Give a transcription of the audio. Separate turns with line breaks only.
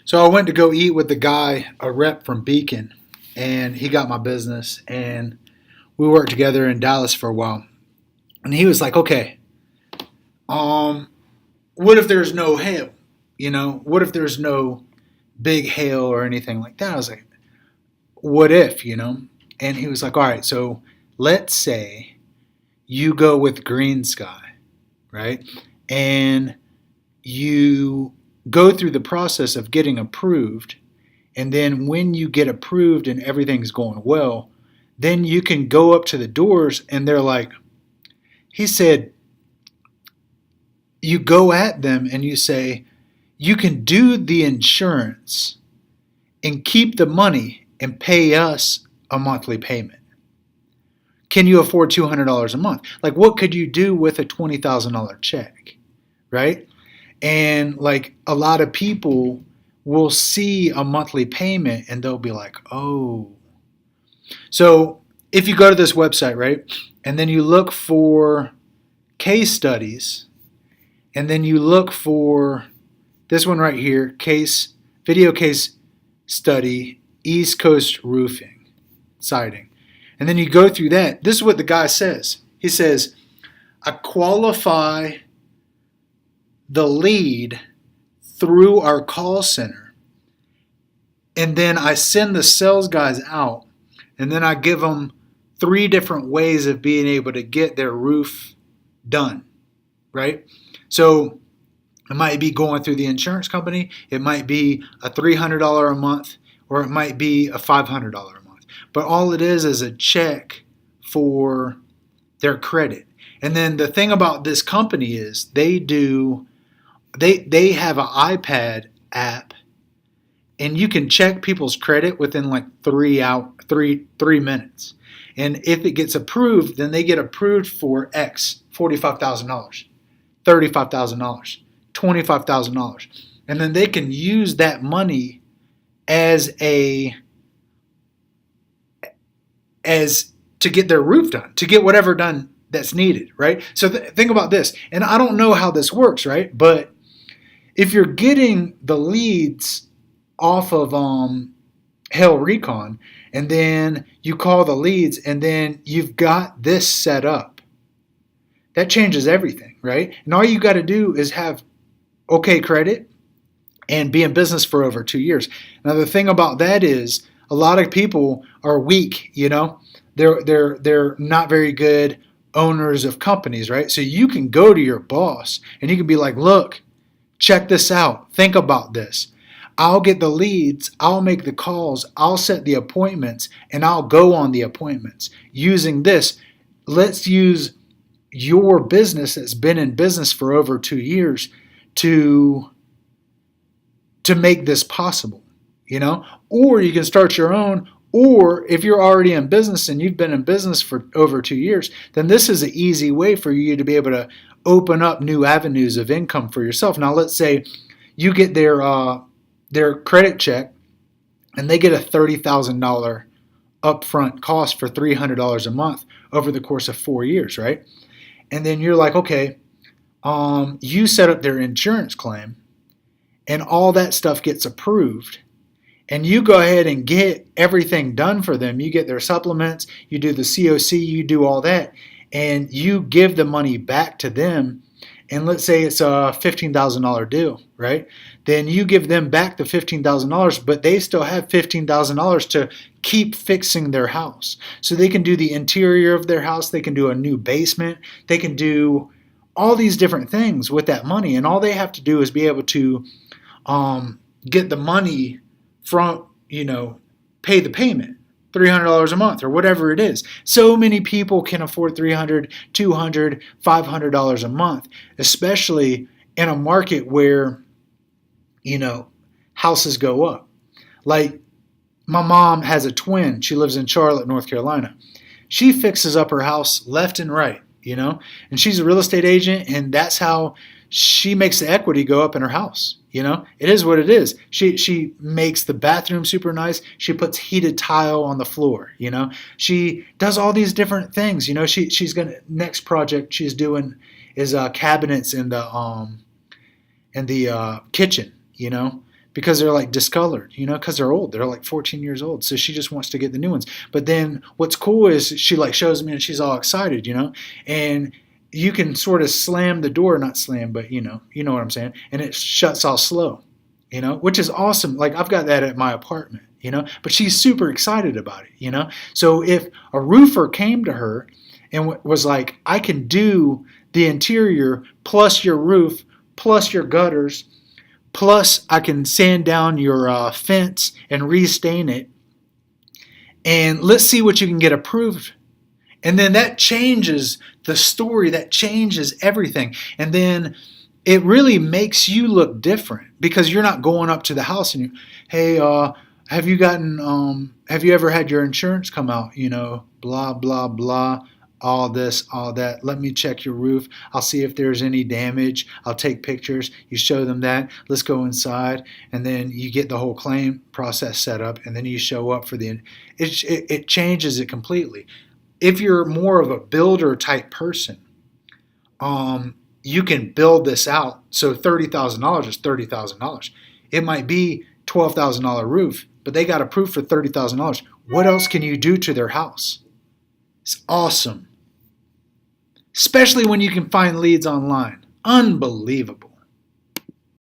So I went to go eat with the guy, a rep from Beacon, and he got my business, and we worked together in Dallas for a while. And he was like, "Okay, um, what if there's no hail? What if there's no big hail or anything like that?" I was like, "What if?" And he was like, "All right, so let's say you go with GreenSky, right? And you go through the process of getting approved, and then when you get approved and everything's going well, then you can go up to the doors and they're like," he said, "you go at them and you say, you can do the insurance and keep the money and pay us a monthly payment. Can you afford $200 a month? Like, what could you do with a $20,000 check?" Right? And like a lot of people will see a monthly payment and they'll be like, "Oh." So if you go to this website, right, and then you look for case studies, and then you look for this one right here, video case study, East Coast roofing, siding. And then you go through that. This is what the guy says. He says, "I qualify the lead through our call center, and then I send the sales guys out, and then I give them 3 different ways of being able to get their roof done," right? So it might be going through the insurance company, it might be a $300 a month, or it might be a $500 a month. But all it is a check for their credit. And then the thing about this company is they have an iPad app, and you can check people's credit within like 3 minutes. And if it gets approved, then they get approved for X, $45,000, $35,000, $25,000. And then they can use that money as to get their roof done, to get whatever done that's needed, right? So think about this. And I don't know how this works, right? But if you're getting the leads off of Hail Recon, and then you call the leads, and then you've got this set up, that changes everything, right? And all you got to do is have okay credit and be in business for over 2 years. Now the thing about that is a lot of people are weak, they're not very good owners of companies, right? So you can go to your boss and you can be like, "Look, check this out. Think about this. I'll get the leads, I'll make the calls, I'll set the appointments, and I'll go on the appointments using this. Let's use your business that's been in business for over 2 years to make this possible, Or you can start your own, or if you're already in business and you've been in business for over 2 years, then this is an easy way for you to be able to open up new avenues of income for yourself. Now let's say you get their credit check and they get a $30,000 upfront cost for $300 a month over the course of 4 years, right? And then you're like, okay, you set up their insurance claim and all that stuff gets approved, and you go ahead and get everything done for them. You get their supplements, you do the COC, you do all that, and you give the money back to them. And let's say it's a $15,000 deal, right? Then you give them back the $15,000, but they still have $15,000 to keep fixing their house. So they can do the interior of their house, they can do a new basement, they can do all these different things with that money. And all they have to do is be able to get the money from, pay the payment, $300 a month or whatever it is. So many people can afford $300, $200, $500 a month, especially in a market where, houses go up. Like my mom has a twin. She lives in Charlotte, North Carolina. She fixes up her house left and right, and she's a real estate agent, and that's how she makes the equity go up in her house. It is what it is. She makes the bathroom super nice. She puts heated tile on the floor. She does all these different things. She's gonna, next project she's doing is cabinets in the kitchen. because they're like discolored, because they're old. They're like 14 years old. So she just wants to get the new ones. But then what's cool is she like shows me and she's all excited, and you can sort of slam the door, not slam, but you know what I'm saying. And it shuts all slow, which is awesome. Like I've got that at my apartment, but she's super excited about it, So if a roofer came to her and was like, I can do the interior plus your roof plus your gutters, plus I can sand down your fence and restain it, and let's see what you can get approved. And then that changes the story, that changes everything. And then it really makes you look different because you're not going up to the house and hey, have you ever had your insurance come out? Blah, blah, blah, all this, all that. Let me check your roof. I'll see if there's any damage. I'll take pictures. You show them that. Let's go inside. And then you get the whole claim process set up. And then you show up for it changes it completely. If you're more of a builder type person, you can build this out. So $30,000 is $30,000. It might be $12,000 roof, but they got approved for $30,000. What else can you do to their house? It's awesome. Especially when you can find leads online. Unbelievable.